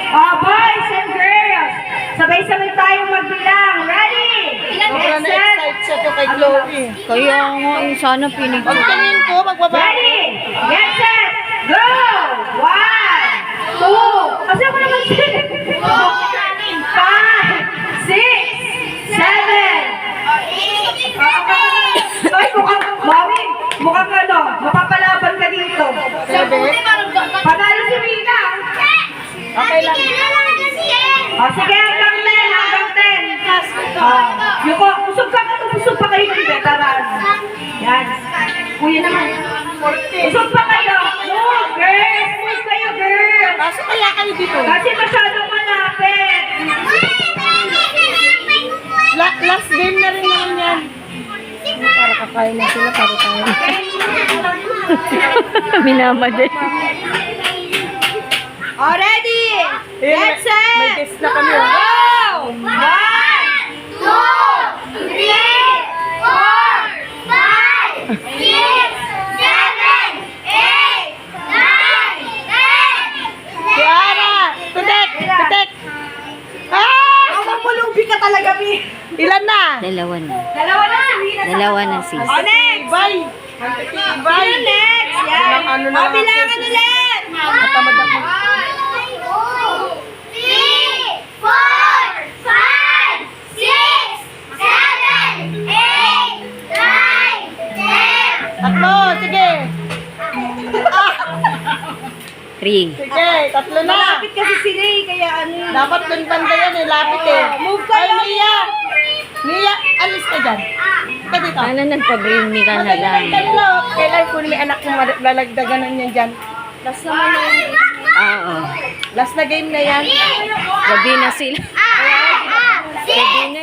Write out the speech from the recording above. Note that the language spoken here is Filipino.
Boys and girls, sabay-sabay tayong magbilang. Ready? Sobrang Get set. na-excite siya to kay Chloe. Kaya nga, sana pinigyan. Pagtingin ko, magbaba. Ready? Get set. Go! 1, 2, kasi ako naman 5, 6, 7, 8, 9, 10. Ay, mukhang ano, mapapalaban ka dito. Panalo si Rina. Okay lang. Sige, hanggang 10. Yung usog pa kayo ng veteran. Yan. Kuya naman. Usog pa kayo. Girls, usog kayo, girls. Pasok kaya kayo dito. Kasi masyadong malapit. Last game na rin naman yan. Para kakain na sila, para tayo. Minamade. Ready? Ayan, Get set. may guest na kami. Go! 1, 2, 3, 4, 5, 6, 7, 8, 9, 10. Kiara! Tutek! Tutek! Ah! Mamulubi ka talaga, Mi. Ilan na? Dalawa na. Dalawa na si Rina. Dalawa na sis. Next. Bye! Bye! Next. Yan. Ano na lang Bilangan ako. ulit. Matamad ako. 3, 4, 5, 6, 7, 8, 9, 10. Tatlo! Sige! Ah! 3. Sige! Tatlo na! Malapit kasi si Ray, kaya ano yun. Dapat dun banda yan eh. Lapit eh. Move kayo. Ay, Mia! Mia! Alis ka dyan. Ka dito. Sana nagpa-bring me ka na lang. Kailan ko may anak mo lalagdaganan yan dyan. Last naman na yan. Oo. Last na game na yan. Gabi na sila. Gabi na